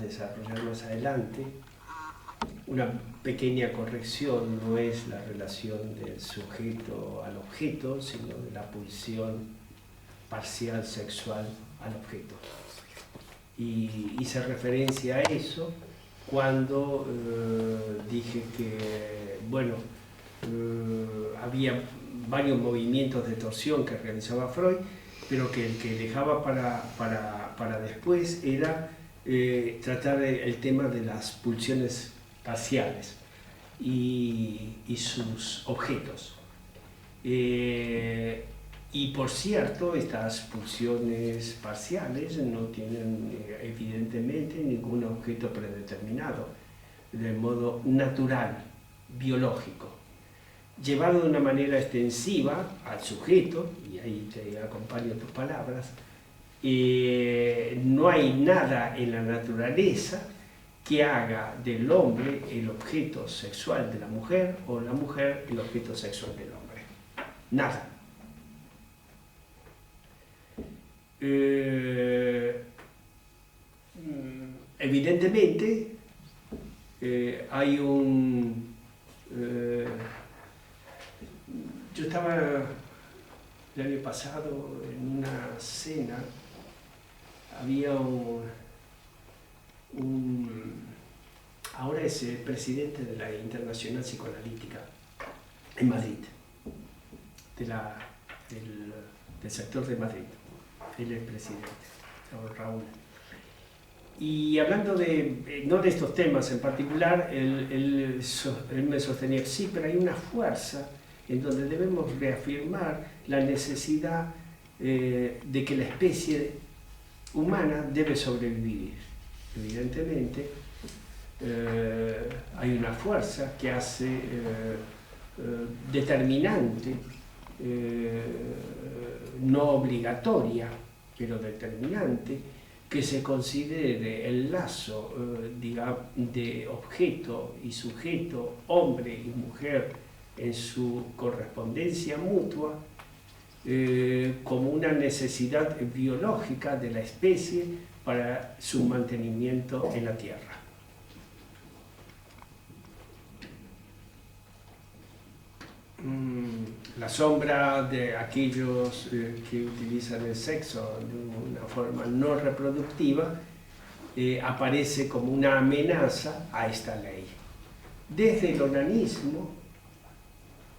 desarrollar más adelante. Una pequeña corrección: no es la relación del sujeto al objeto, sino de la pulsión parcial sexual al objeto. Y hice referencia a eso cuando dije que, bueno, había varios movimientos de torsión que realizaba Freud, pero que el que dejaba para después era tratar el tema de las pulsiones parciales y sus objetos. Y por cierto, estas pulsiones parciales no tienen evidentemente ningún objeto predeterminado, de modo natural, biológico. Llevado de una manera extensiva al sujeto, y ahí te acompaño tus palabras, no hay nada en la naturaleza que haga del hombre el objeto sexual de la mujer o la mujer el objeto sexual del hombre. Nada. Evidentemente hay un... yo estaba el año pasado en una cena, había ahora es el presidente de la Internacional Psicoanalítica en Madrid, del sector de Madrid. Él es presidente, Raúl. Y hablando no de estos temas en particular, él me sostenía: sí, pero hay una fuerza en donde debemos reafirmar la necesidad de que la especie humana debe sobrevivir. Evidentemente, hay una fuerza que hace determinante, no obligatoria, pero determinante, que se considere el lazo de objeto y sujeto, hombre y mujer, en su correspondencia mutua, como una necesidad biológica de la especie para su mantenimiento en la Tierra. La sombra de aquellos que utilizan el sexo de una forma no reproductiva aparece como una amenaza a esta ley. Desde el onanismo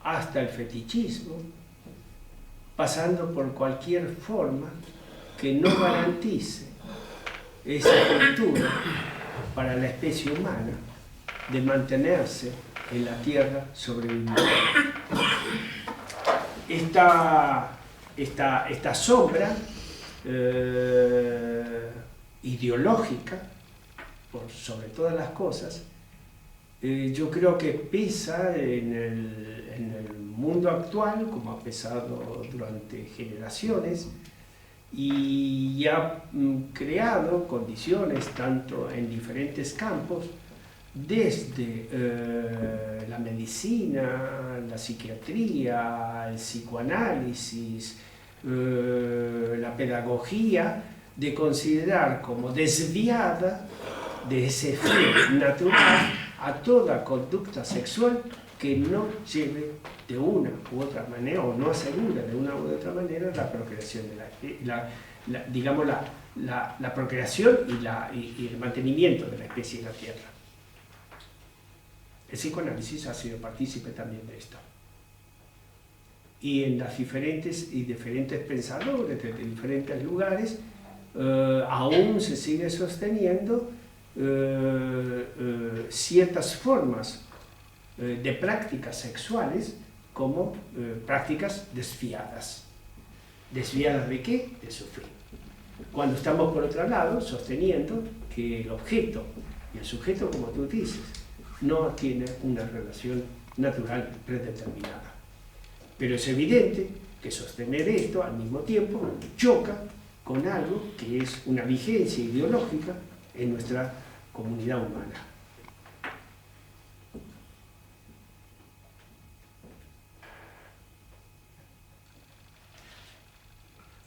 hasta el fetichismo, pasando por cualquier forma que no garantice esa cultura para la especie humana de mantenerse en la Tierra sobreviviendo. Esta sombra ideológica, sobre todas las cosas, yo creo que pesa en el mundo actual, como ha pesado durante generaciones, y ha creado condiciones tanto en diferentes campos, desde la medicina, la psiquiatría, el psicoanálisis, la pedagogía, de considerar como desviada de ese fin natural a toda conducta sexual que no lleve de una u otra manera, o no asegura de una u otra manera, la procreación la procreación y el mantenimiento de la especie en la Tierra. El psicoanálisis ha sido partícipe también de esto. Y en las diferentes pensadores de diferentes lugares aún se sigue sosteniendo ciertas formas de prácticas sexuales como prácticas desviadas. ¿Desviadas de qué? De su fin. Cuando estamos por otro lado sosteniendo que el objeto y el sujeto, como tú dices, no tiene una relación natural predeterminada. Pero es evidente que sostener esto al mismo tiempo choca con algo que es una vigencia ideológica en nuestra comunidad humana.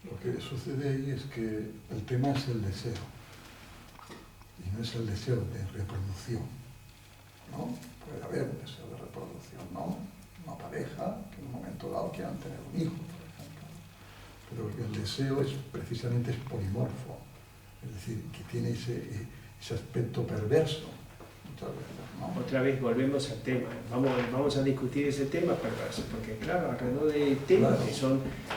Lo que sucede ahí es que el tema es el deseo. Y no es el deseo de reproducción, ¿no? Puede haber un deseo de reproducción, ¿no? Una pareja que en un momento dado quieran tener un hijo, por ejemplo. Pero el deseo es precisamente polimorfo, es decir, que tiene ese aspecto perverso muchas veces, ¿no? Otra vez volvemos al tema, vamos a discutir ese tema perverso, porque claro, alrededor de temas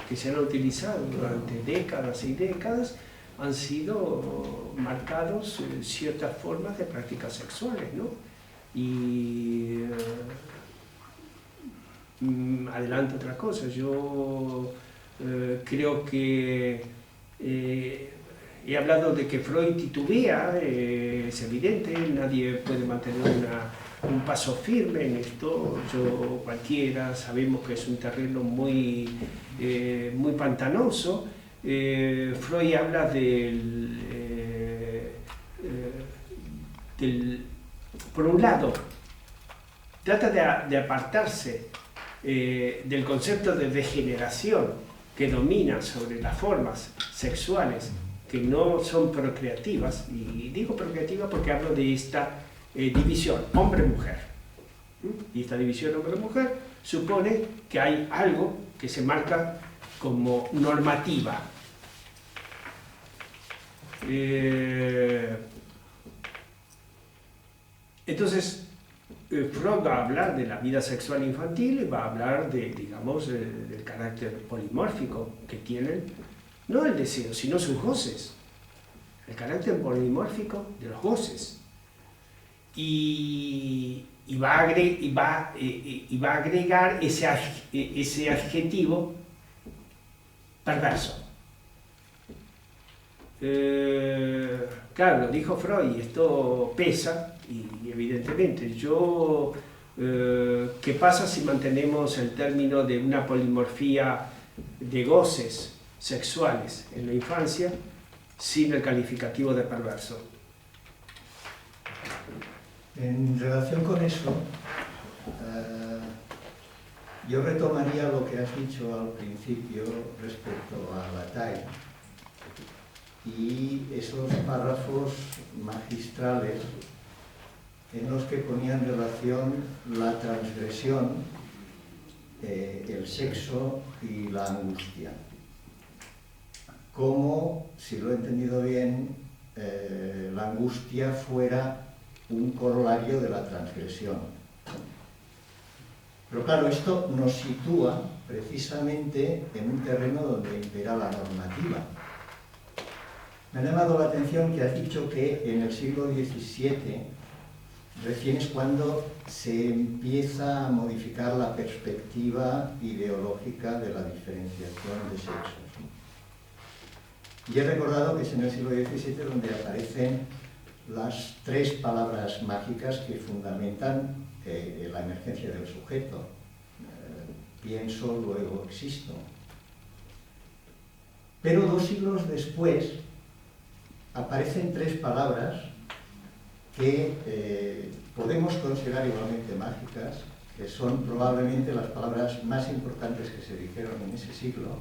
que se han utilizado durante décadas y décadas, han sido marcados ciertas formas de prácticas sexuales, ¿no? Y adelanto otra cosa, yo creo que he hablado de que Freud titubea, es evidente, nadie puede mantener un paso firme en esto, cualquiera, sabemos que es un terreno muy pantanoso. Freud habla por un lado, trata de apartarse del concepto de degeneración que domina sobre las formas sexuales que no son procreativas, y digo procreativa porque hablo de esta división hombre-mujer. Y esta división hombre-mujer supone que hay algo que se marca como normativa. Entonces, Freud va a hablar de la vida sexual infantil y va a hablar digamos, del carácter polimórfico que tienen, no el deseo, sino sus goces, el carácter polimórfico de los goces. Y va a agregar ese adjetivo perverso. Claro, lo dijo Freud, y esto pesa, y evidentemente, ¿qué pasa si mantenemos el término de una polimorfía de goces sexuales en la infancia sin el calificativo de perverso? En relación con eso, yo retomaría lo que has dicho al principio respecto a Bataille y esos párrafos magistrales en los que ponía en relación la transgresión, el sexo y la angustia. Como, si lo he entendido bien, la angustia fuera un corolario de la transgresión. Pero claro, esto nos sitúa precisamente en un terreno donde impera la normativa. Me ha llamado la atención que has dicho que en el siglo XVII recién es cuando se empieza a modificar la perspectiva ideológica de la diferenciación de sexos. Y he recordado que es en el siglo XVII donde aparecen las tres palabras mágicas que fundamentan la emergencia del sujeto. Pienso, luego existo. Pero 2 siglos después aparecen 3 palabras que podemos considerar igualmente mágicas, que son probablemente las palabras más importantes que se dijeron en ese siglo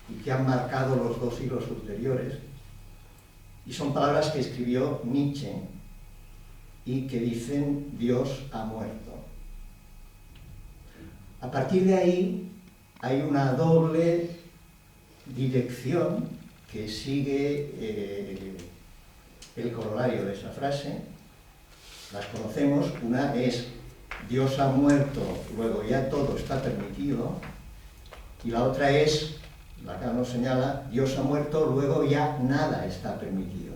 y que han marcado los 2 siglos ulteriores, y son palabras que escribió Nietzsche y que dicen Dios ha muerto. A partir de ahí hay una doble dirección que sigue el corolario de esa frase. Las conocemos, una es Dios ha muerto, luego ya todo está permitido, y la otra es, acá nos señala, Dios ha muerto, luego ya nada está permitido.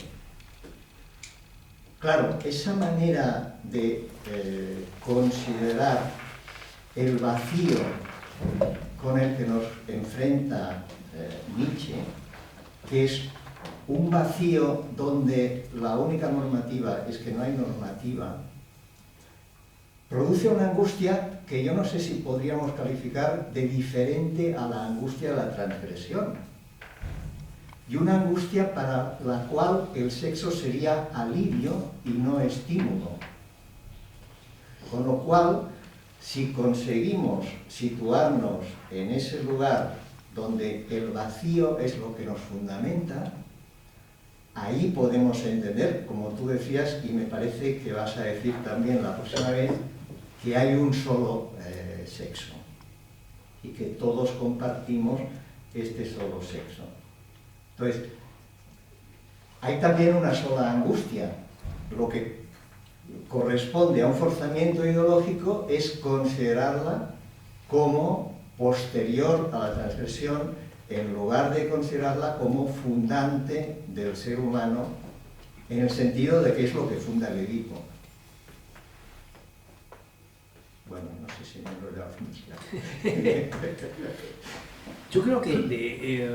Claro, esa manera de considerar el vacío con el que nos enfrenta Nietzsche, que es un vacío donde la única normativa es que no hay normativa, produce una angustia que yo no sé si podríamos calificar de diferente a la angustia de la transgresión. Y una angustia para la cual el sexo sería alivio y no estímulo. Con lo cual, si conseguimos situarnos en ese lugar donde el vacío es lo que nos fundamenta, ahí podemos entender, como tú decías, y me parece que vas a decir también la próxima vez, que hay un solo sexo y que todos compartimos este solo sexo. Entonces, hay también una sola angustia. Lo que corresponde a un forzamiento ideológico es considerarla como posterior a la transgresión, en lugar de considerarla como fundante del ser humano, en el sentido de que es lo que funda el Edipo. Bueno, no sé si me lo he dado Yo creo que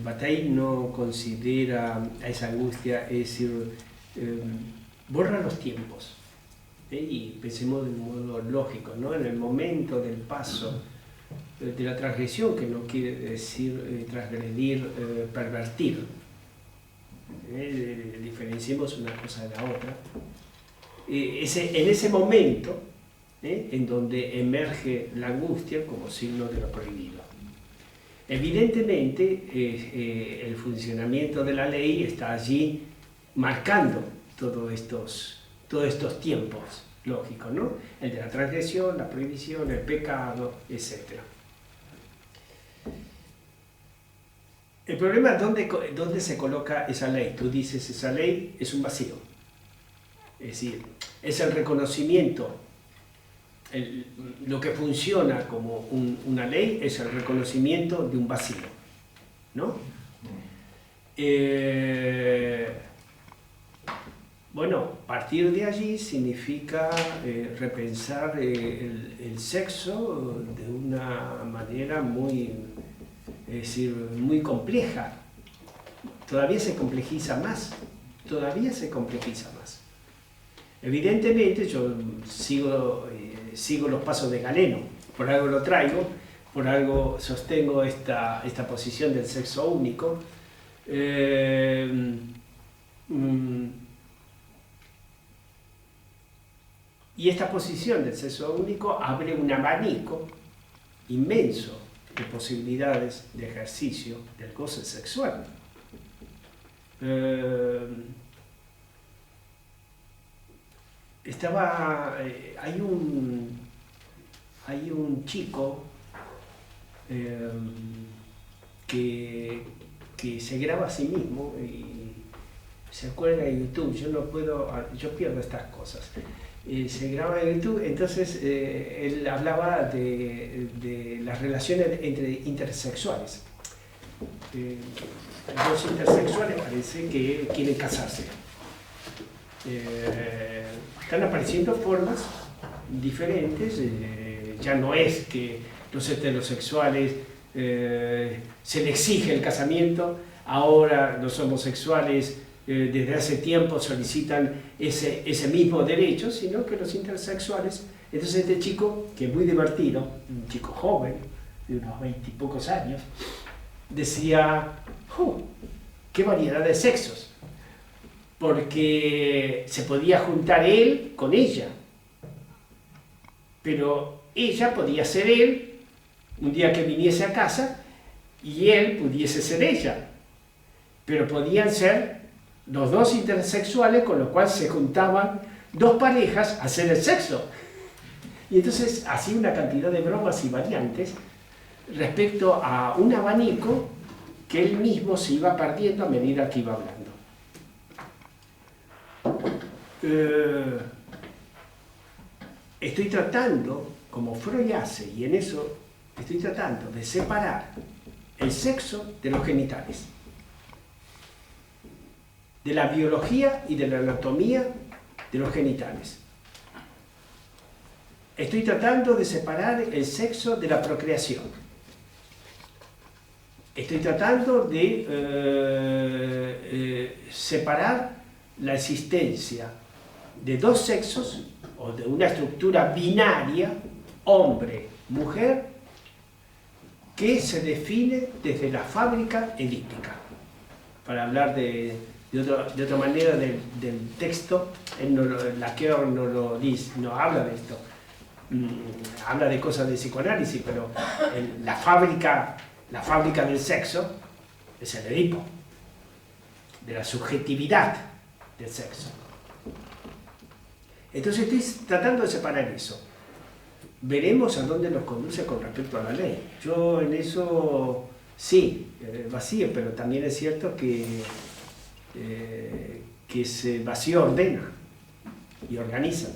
Bataille no considera a esa angustia, es decir, borra los tiempos. Y pensemos de un modo lógico, ¿no? En el momento del paso de la transgresión, que no quiere decir transgredir, pervertir. Diferenciemos una cosa de la otra. En ese momento, en donde emerge la angustia como signo de lo prohibido. Evidentemente, el funcionamiento de la ley está allí marcando todos estos tiempos lógicos, ¿no? El de la transgresión, la prohibición, el pecado, etc. El problema es dónde se coloca esa ley. Tú dices, esa ley es un vacío. Es decir, es el reconocimiento. Lo que funciona como una ley es el reconocimiento de un vacío, ¿no? Bueno, partir de allí significa repensar el sexo de una manera muy compleja. Todavía se complejiza más. Evidentemente yo sigo los pasos de Galeno, por algo lo traigo, por algo sostengo esta posición del sexo único. Y esta posición del sexo único abre un abanico inmenso de posibilidades de ejercicio del goce sexual. Hay un chico que se graba a sí mismo y se acuerda en YouTube. Yo pierdo estas cosas. Se graba en YouTube, entonces él hablaba de las relaciones intersexuales. Los intersexuales parece que quieren casarse. Están apareciendo formas diferentes, ya no es que los heterosexuales se le exige el casamiento, ahora los homosexuales desde hace tiempo solicitan ese mismo derecho, sino que los intersexuales. Entonces este chico, que es muy divertido, un chico joven, de unos 20 y pocos años, decía, ¡qué variedad de sexos! Porque se podía juntar él con ella, pero ella podía ser él un día que viniese a casa y él pudiese ser ella, pero podían ser los dos intersexuales, con lo cual se juntaban dos parejas a hacer el sexo. Y entonces hacía una cantidad de bromas y variantes respecto a un abanico que él mismo se iba perdiendo a medida que iba hablando. Estoy tratando, como Freud hace, y en eso estoy tratando de separar el sexo de los genitales, de la biología y de la anatomía de los genitales. Estoy tratando de separar el sexo de la procreación. Estoy tratando de separar la existencia de dos sexos o de una estructura binaria, hombre-mujer, que se define desde la fábrica edípica. Para hablar de otra manera del texto, Lacan no lo dice, no habla de esto, habla de cosas de psicoanálisis, pero la fábrica del sexo es el Edipo. de la subjetividad del sexo. Entonces estoy tratando de separar eso. Veremos a dónde nos conduce con respecto a la ley. Yo en eso sí, vacío, pero también es cierto que ese vacío ordena y organiza.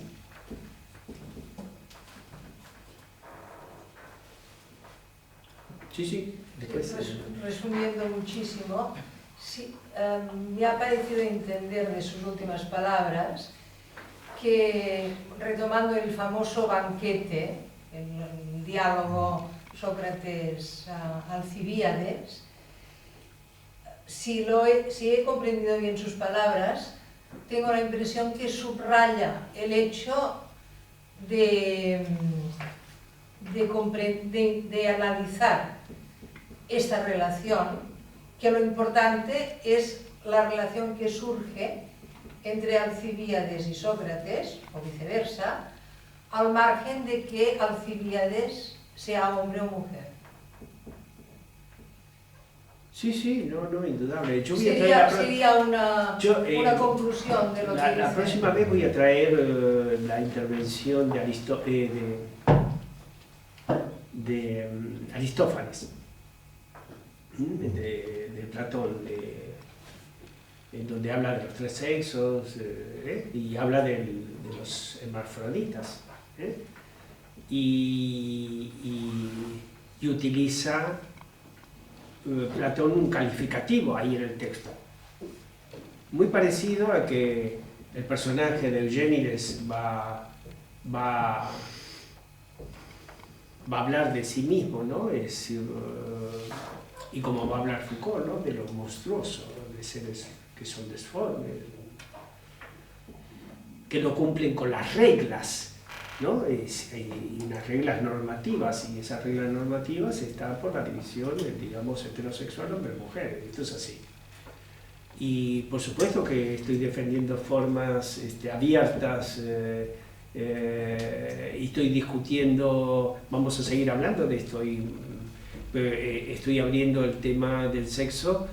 Sí, después. Resumiendo muchísimo, sí, me ha parecido entender de sus últimas palabras que, retomando el famoso banquete, el diálogo Sócrates-Alcibíades, si he comprendido bien sus palabras, tengo la impresión que subraya el hecho de analizar esta relación, que lo importante es la relación que surge entre Alcibíades y Sócrates, o viceversa, al margen de que Alcibíades sea hombre o mujer. Sí, no, indudable. Yo voy sería una conclusión de lo que dice. La próxima vez voy a traer la intervención de Aristófanes, de Platón, en donde habla de los tres sexos y habla de los hermafroditas, y utiliza Platón un calificativo ahí en el texto, muy parecido a que el personaje de Eugénides va a hablar de sí mismo, ¿no? Y como va a hablar Foucault, ¿no? De lo monstruoso, de seres que son disformes, que no cumplen con las reglas, ¿no? Hay unas reglas normativas, y esas reglas normativas están por la división, digamos, heterosexual hombre-mujer. Esto es así. Y por supuesto que estoy defendiendo formas abiertas, y estoy discutiendo, vamos a seguir hablando de esto, y estoy abriendo el tema del sexo,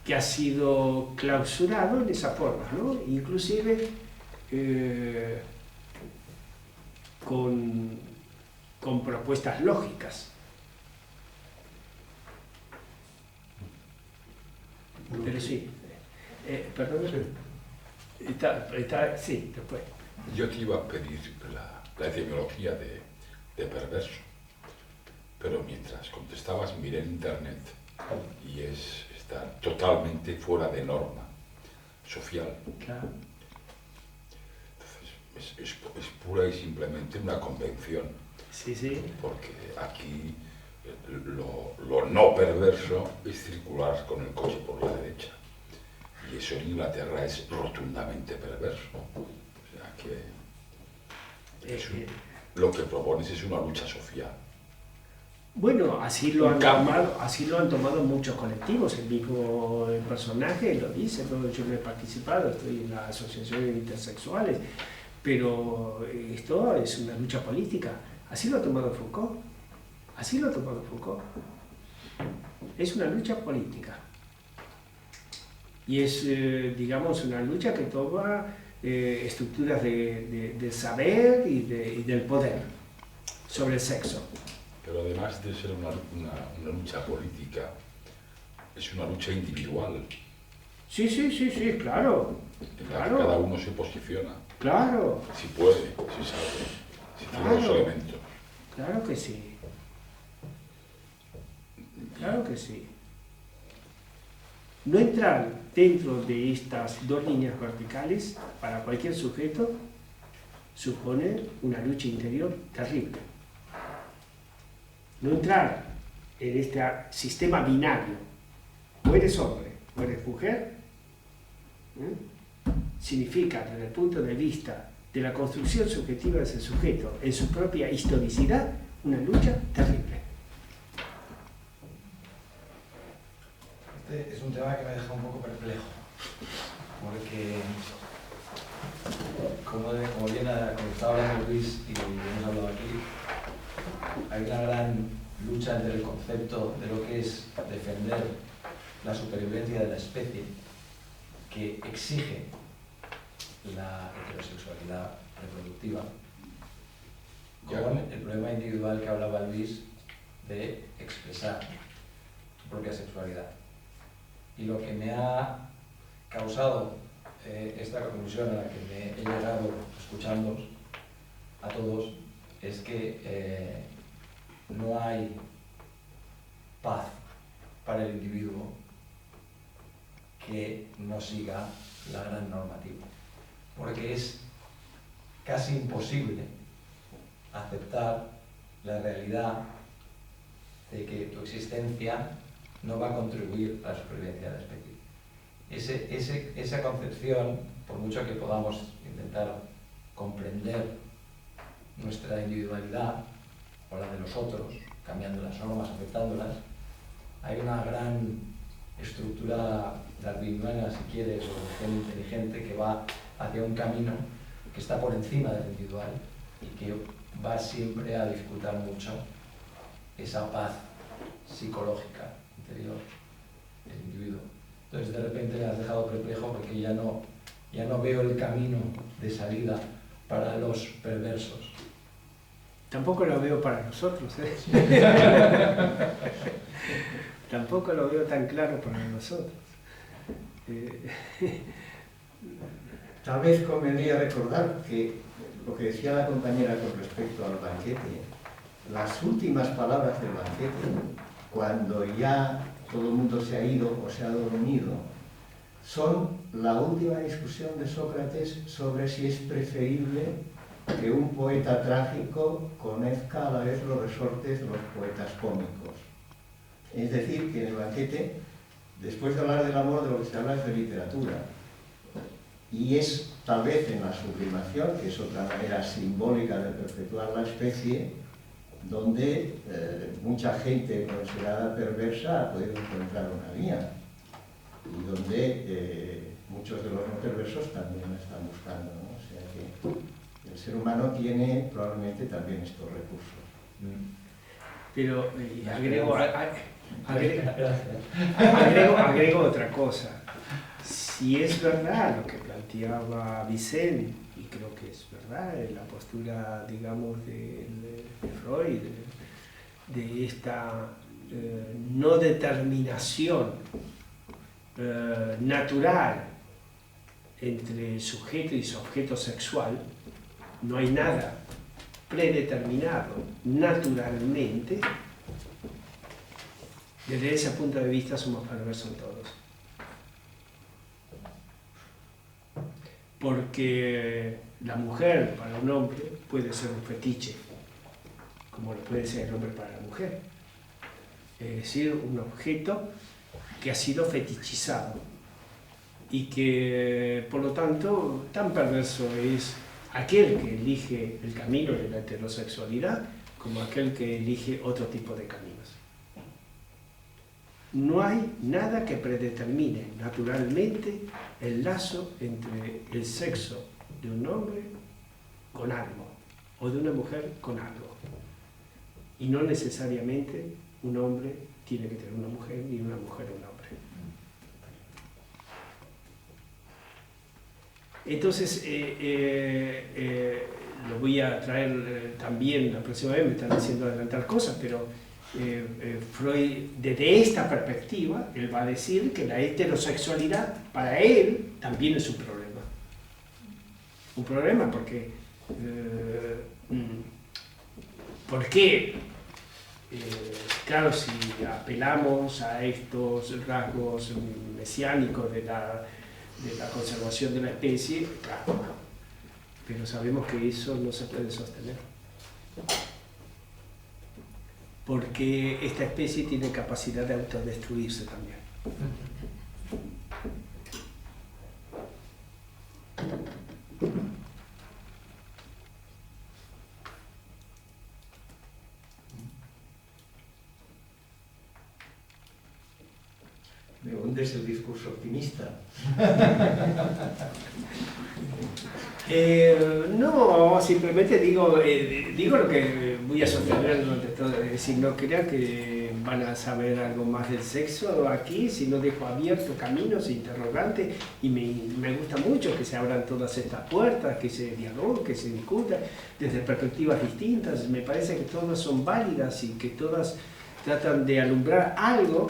que ha sido clausurado en esa forma, ¿no? Inclusive con propuestas lógicas. Pero sí, perdón, sí, después. Yo te iba a pedir la etimología de perverso, pero mientras contestabas miré en internet y está totalmente fuera de norma social. Claro. Entonces es pura y simplemente una convención. Sí. Porque aquí lo no perverso es circular con el coche por la derecha. Y eso en Inglaterra es rotundamente perverso. O sea que lo que propones es una lucha social. Bueno, así lo han tomado muchos colectivos. El mismo personaje lo dice, ¿no? Yo no he participado, estoy en la Asociación de Intersexuales, pero esto es una lucha política. Así lo ha tomado Foucault. Es una lucha política. Y es, digamos, una lucha que toma estructuras de saber y del poder sobre el sexo. Pero además de ser una lucha política, es una lucha individual. Sí, claro. En la que cada uno se posiciona. Claro. Si puede, si sabe, si tiene los elementos. Claro que sí. Claro que sí. No entrar dentro de estas dos líneas verticales para cualquier sujeto supone una lucha interior terrible. No entrar en este sistema binario, o eres hombre o eres mujer, significa, desde el punto de vista de la construcción subjetiva de ese sujeto en su propia historicidad, una lucha terrible. Este es un tema que me deja un poco perplejo, porque como bien estaba hablando Luis y hemos hablado aquí, hay una gran lucha lucha entre el concepto de lo que es defender la supervivencia de la especie, que exige la heterosexualidad reproductiva, con el problema individual que hablaba Luis de expresar tu propia sexualidad. Y lo que me ha causado esta conclusión a la que me he llegado escuchándoos a todos es que no hay paz para el individuo que no siga la gran normativa, porque es casi imposible aceptar la realidad de que tu existencia no va a contribuir a la supervivencia de la especie. Esa concepción, por mucho que podamos intentar comprender nuestra individualidad o la de los otros, cambiando las normas, aceptándolas, hay una gran estructura darwiniana, si quieres, o de gen inteligente que va hacia un camino que está por encima del individual y que va siempre a dificultar mucho esa paz psicológica interior del individuo. Entonces de repente me has dejado perplejo porque ya no veo el camino de salida para los perversos. Tampoco lo veo para nosotros, ¿eh? Tampoco lo veo tan claro para nosotros. Tal vez convendría recordar que lo que decía la compañera con respecto al banquete, las últimas palabras del banquete, cuando ya todo el mundo se ha ido o se ha dormido, son la última discusión de Sócrates sobre si es preferible que un poeta trágico conozca a la vez los resortes de los poetas cómicos. Es decir, que en el banquete, después de hablar del amor, de lo que se habla es de literatura. Y es tal vez en la sublimación, que es otra manera simbólica de perpetuar la especie, donde mucha gente considerada perversa ha podido encontrar una vía. Y donde muchos de los no perversos también la están buscando, ¿no? O sea que el ser humano tiene probablemente también estos recursos. Pero agrego otra cosa. Si es verdad lo que planteaba Vicente, y creo que es verdad, la postura, digamos, de Freud, de esta no determinación natural entre sujeto y sujeto sexual, no hay nada predeterminado naturalmente. Desde ese punto de vista somos perversos todos. Porque la mujer para un hombre puede ser un fetiche, como lo puede ser el hombre para la mujer. Es decir, un objeto que ha sido fetichizado y que, por lo tanto, tan perverso es aquel que elige el camino de la heterosexualidad como aquel que elige otro tipo de caminos. No hay nada que predetermine naturalmente el lazo entre el sexo de un hombre con algo o de una mujer con algo. Y no necesariamente un hombre tiene que tener una mujer ni una mujer un hombre. Entonces, lo voy a traer también la próxima vez, me están haciendo adelantar cosas, pero Freud, desde esta perspectiva, él va a decir que la heterosexualidad para él también es un problema. Un problema porque, claro, si apelamos a estos rasgos mesiánicos de la conservación de la especie, claro, pero sabemos que eso no se puede sostener. Porque esta especie tiene capacidad de autodestruirse también. Me hundes el discurso optimista. No, simplemente digo lo que voy a sostener durante todo. Es decir, no crea que van a saber algo más del sexo aquí, sino dejo abiertos caminos, interrogantes, y me gusta mucho que se abran todas estas puertas, que se dialogue, que se discuta desde perspectivas distintas. Me parece que todas son válidas y que todas tratan de alumbrar algo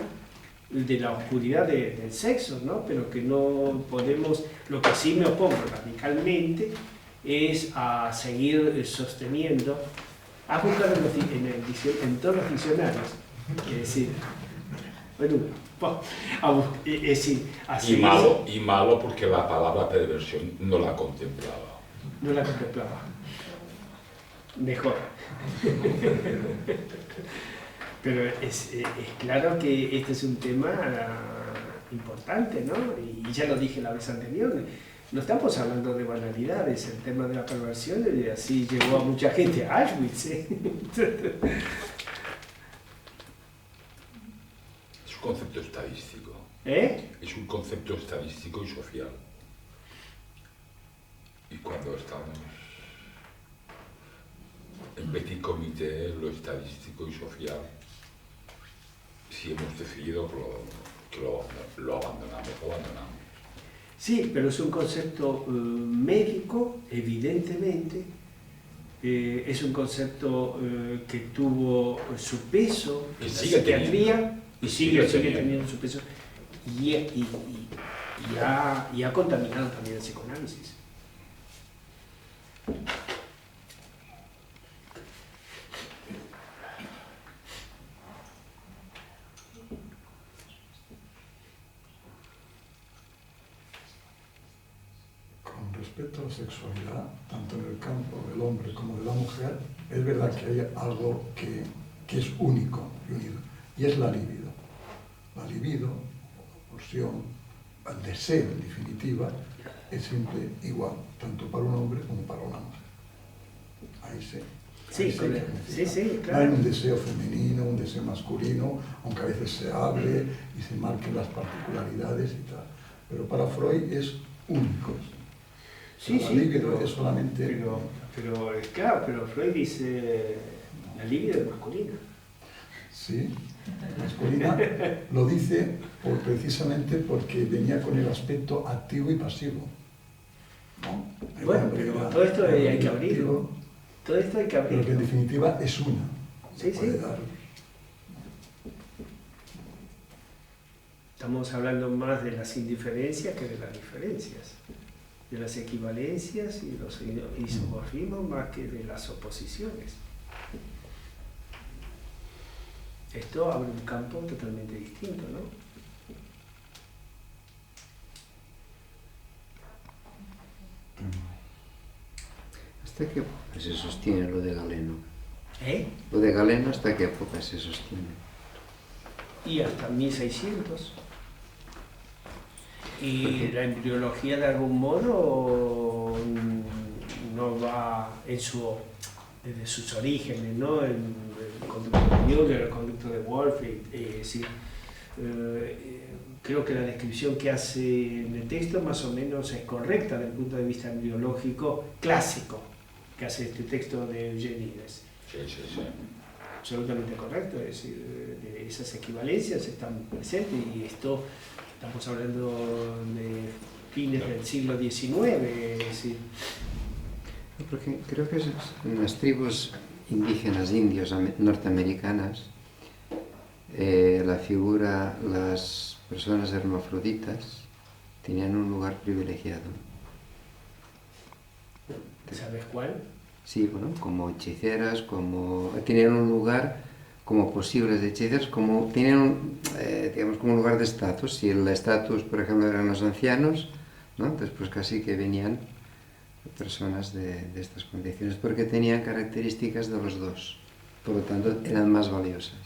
de la oscuridad del sexo, ¿no? Pero que no podemos, lo que sí me opongo radicalmente es a seguir sosteniendo, a buscar en todos los diccionarios, es decir, bueno, es decir, y malo porque la palabra perversión no la contemplaba. No la contemplaba. Mejor. Pero es claro que este es un tema importante, ¿no? Y ya lo dije la vez anterior, no estamos hablando de banalidades, el tema de la perversión, y así llegó a mucha gente a Auschwitz, ¿eh? Es un concepto estadístico. Es un concepto estadístico y social. Y cuando estamos en petit comité, lo estadístico y social, si hemos decidido que lo abandonamos, lo abandonamos. Sí, pero es un concepto médico, evidentemente, es un concepto que tuvo su peso en la psiquiatría y sigue teniendo su peso y ha contaminado también el psicoanálisis. Respecto a la sexualidad, tanto en el campo del hombre como de la mujer, es verdad que hay algo que es único y unido, y es la libido. La libido, la pulsión, el deseo en definitiva, es siempre igual, tanto para un hombre como para una mujer. Ahí sí. Sí, claro. No hay un deseo femenino, un deseo masculino, aunque a veces se hable y se marquen las particularidades y tal. Pero para Freud es único. Sí, la libido es solamente... pero Freud dice la libido es masculina. Sí, masculina lo dice precisamente porque venía con el aspecto activo y pasivo, ¿no? Bueno, pero todo esto hay que abrirlo. Todo esto hay que abrirlo. Pero que en definitiva es una. Sí. Estamos hablando más de las indiferencias que de las diferencias, de las equivalencias y los isomorfismos más que de las oposiciones. Esto abre un campo totalmente distinto, ¿no? ¿Hasta qué época se sostiene lo de Galeno? Lo de Galeno, ¿hasta qué época se sostiene? Y hasta 1600. Y la embriología de algún modo no va desde sus orígenes, ¿no? El conducto de Müller, el conducto de Wolff, es decir, creo que la descripción que hace en el texto más o menos es correcta desde el punto de vista embriológico clásico que hace este texto de Eugenides. Sí. Absolutamente correcto, es decir, esas equivalencias están presentes y esto estamos hablando de fines del siglo XIX, es decir. Porque creo que en las tribus indígenas indios norteamericanas la figura, las personas hermafroditas tenían un lugar privilegiado. ¿Sabes cuál? Sí, bueno, como hechiceras, tenían un lugar como posibles hechiceras, tenían digamos como un lugar de estatus. Si el estatus, por ejemplo, eran los ancianos, ¿no? Después casi que venían personas de estas condiciones, porque tenían características de los dos, por lo tanto eran más valiosas.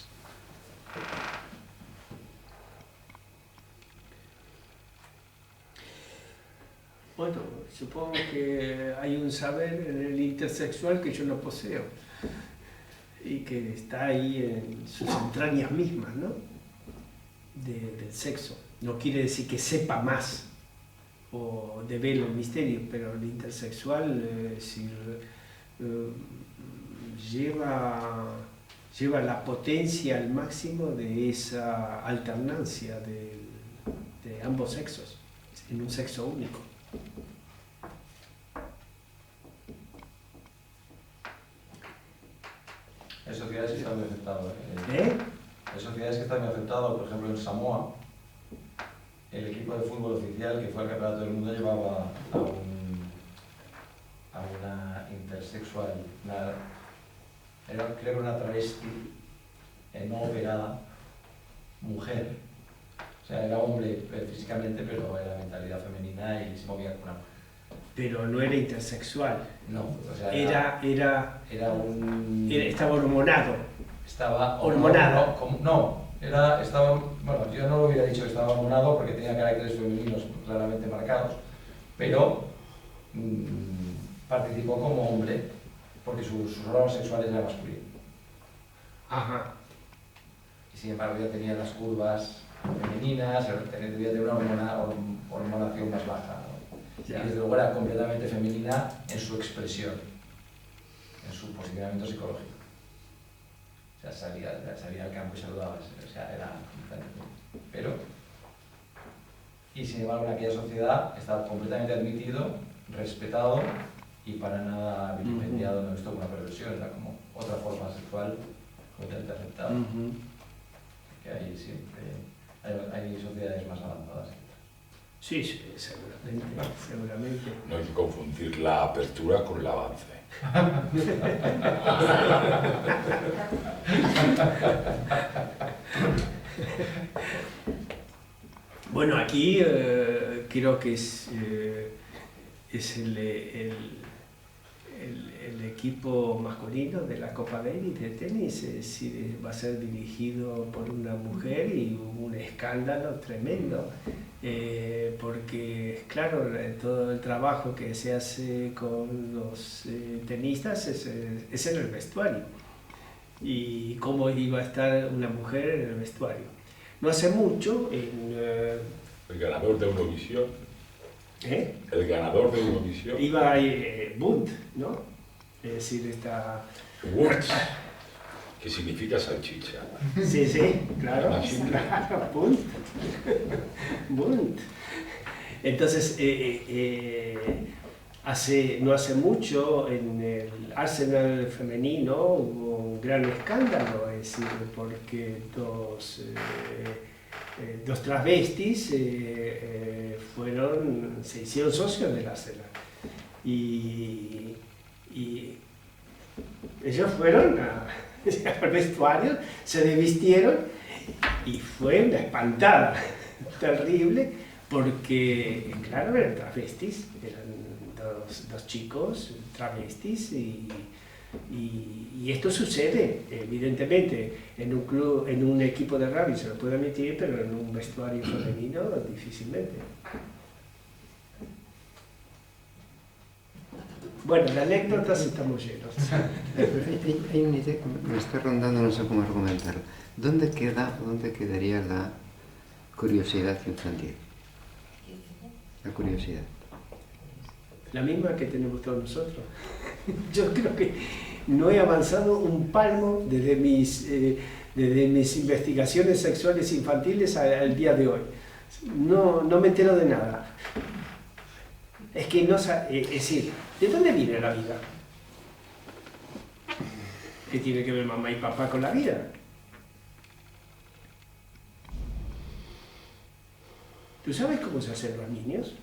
Bueno, supongo que hay un saber en el intersexual que yo no poseo y que está ahí en sus entrañas mismas, ¿no? Del sexo. No quiere decir que sepa más, o devela el misterio, pero el intersexual lleva la potencia al máximo de esa alternancia de ambos sexos, en un sexo único. Hay sociedades que están muy afectadas. ¿Eh? Hay sociedades que están muy afectadas, por ejemplo en Samoa, el equipo de fútbol oficial que fue al campeonato del mundo llevaba a una intersexual, creo que una travesti no operada, mujer. O sea, era hombre físicamente, pero era mentalidad femenina y se movía como una mujer. Pero no era intersexual. No, o sea, estaba hormonado. Estaba hormonado. Bueno, yo no lo hubiera dicho que estaba hormonado porque tenía caracteres femeninos claramente marcados, pero participó como hombre porque sus órganos sexuales eran masculinos. Ajá. Y sin embargo ya tenía las curvas femeninas, debía tener una hormonación más baja, ¿no? Y desde luego era completamente femenina en su expresión, en su posicionamiento psicológico. O sea, salía al campo y saludaba, o sea, era... Pero... Y sin embargo en aquella sociedad estaba completamente admitido, respetado y para nada vilipendiado, no visto como una perversión, era como otra forma sexual completamente aceptada. Que ahí siempre hay sociedades más avanzadas. Sí, seguramente. No hay que confundir la apertura con el avance. Bueno, aquí creo que es el equipo masculino de la Copa Davis de tenis, va a ser dirigido por una mujer y hubo un escándalo tremendo, porque claro, todo el trabajo que se hace con los tenistas es en el vestuario, y cómo iba a estar una mujer en el vestuario. No hace mucho, El ganador de Eurovisión. ¿eh? El ganador de Eurovisión. Iba Bund, ¿no? Es decir, está... Wurst, que significa salchicha. Sí, claro, Bund. Bund. Entonces, no hace mucho en el Arsenal femenino hubo un gran escándalo, es decir, porque dos travestis se hicieron socios del Arsenal. Y ellos fueron al vestuario, se desvistieron y fue una espantada terrible, porque claro, eran travestis, eran dos chicos travestis, y esto sucede evidentemente en un club, en un equipo de rugby se lo puede admitir, pero en un vestuario femenino difícilmente. Bueno, de anécdotas estamos llenos. Hay una idea que me está rondando, no sé cómo argumentarlo. ¿Dónde quedaría la curiosidad infantil? La curiosidad. La misma que tenemos todos nosotros. Yo creo que no he avanzado un palmo desde mis investigaciones sexuales infantiles al día de hoy. No me entero de nada. Es que no es decir, ¿de dónde viene la vida? ¿Qué tiene que ver mamá y papá con la vida? ¿Tú sabes cómo se hacen los niños?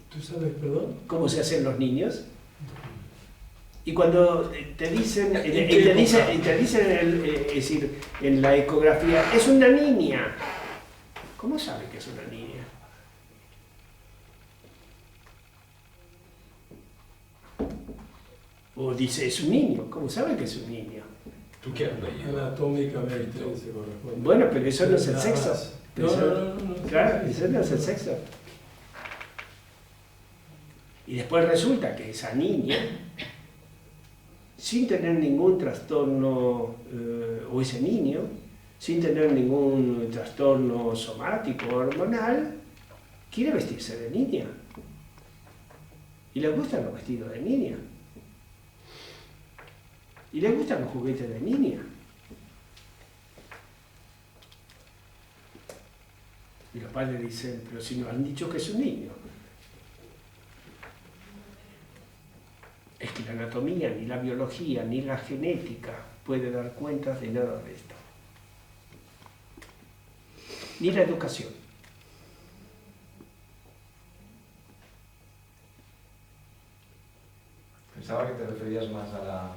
¿Tú sabes, perdón? ¿Cómo se hacen los niños? Y cuando te dicen, es decir, en la ecografía, es una niña. ¿Cómo sabe que es una niña? O dice, es un niño. ¿Cómo sabe que es un niño? ¿Tú qué has leído? Anatómicamente se corresponde. Bueno, pero eso no es el sexo. No. Claro, eso no es el sexo. Y después resulta que esa niña, sin tener ningún trastorno, o ese niño, sin tener ningún trastorno somático o hormonal, quiere vestirse de niña. Y le gustan los vestidos de niña. Y le gustan los juguetes de niña. Y los padres dicen, pero si nos han dicho que es un niño. Es que la anatomía, ni la biología, ni la genética puede dar cuenta de nada de esto. Ni la educación. Pensaba que te referías más a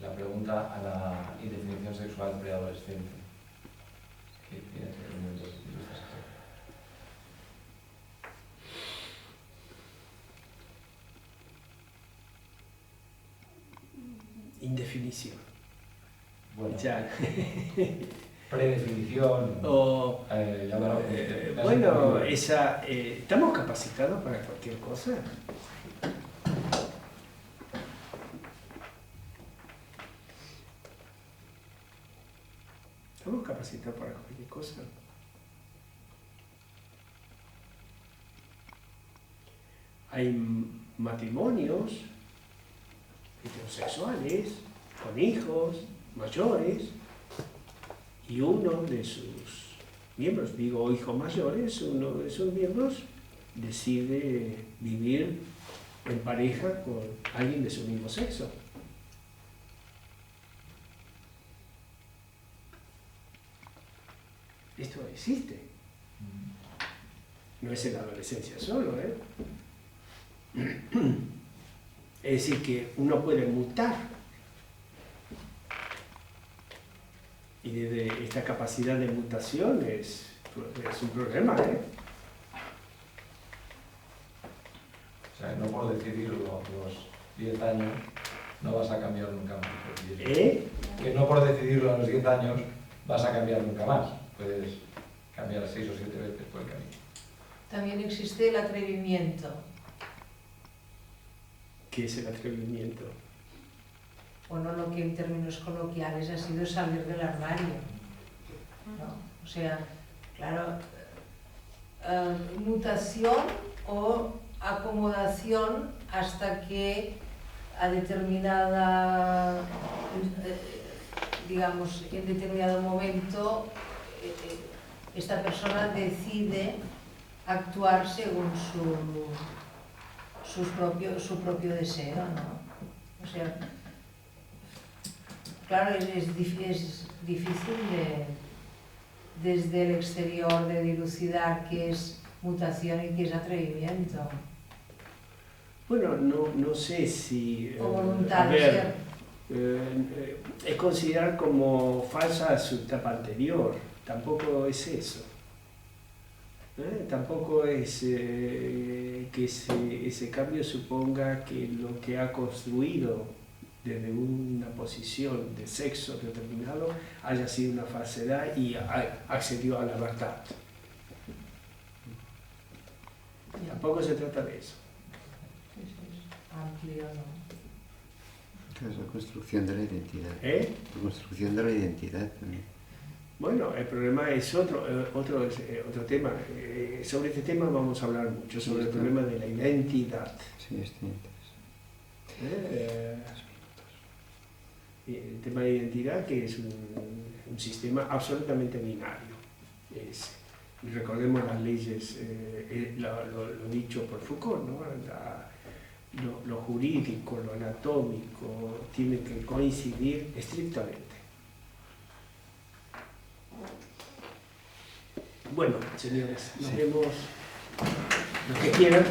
la pregunta a la indefinición sexual preadolescente. ¿Qué tienes en mente? Indefinición. Bueno, Ya. predefinición. O, llámalo, bueno, ¿estamos capacitados para cualquier cosa? ¿Estamos capacitados para cualquier cosa? Hay matrimonios heterosexuales, con hijos, mayores, y uno de sus miembros, digo hijos mayores, uno de sus miembros decide vivir en pareja con alguien de su mismo sexo. Esto existe. No es en la adolescencia solo, ¿eh? Es decir, que uno puede mutar. Y desde esta capacidad de mutación es un problema, ¿eh? O sea, no por decidirlo a los 10 años no vas a cambiar nunca más. ¿Eh? Que no por decidirlo a los 10 años vas a cambiar nunca más. Puedes cambiar 6 o 7 veces por el camino. También existe el atrevimiento. ¿Qué es el atrevimiento? Bueno, lo que en términos coloquiales ha sido salir del armario, ¿no? O sea, claro, mutación o acomodación hasta que a determinada, digamos, en determinado momento esta persona decide actuar según su propio deseo, ¿no? O sea, claro, es difícil desde el exterior de dilucidar qué es mutación y qué es atrevimiento. Bueno, no sé si... O a voluntario ver, ser. es considerar como falsa su etapa anterior. Tampoco es eso. Tampoco es que ese cambio suponga que lo que ha construido desde una posición de sexo determinado haya sido una falsedad y accedió a la verdad. Tampoco se trata de eso. Amplio, ¿no? Es la construcción de la identidad. ¿Eh? La construcción de la identidad también. Bueno, el problema es otro tema. Sobre este tema vamos a hablar mucho, sobre el problema de la identidad. Sí, está interesante. El tema de identidad, que es un sistema absolutamente binario. Recordemos las leyes, lo dicho por Foucault, ¿no? Lo jurídico, lo anatómico, tiene que coincidir estrictamente. Bueno, señores, nos vemos los que quieran.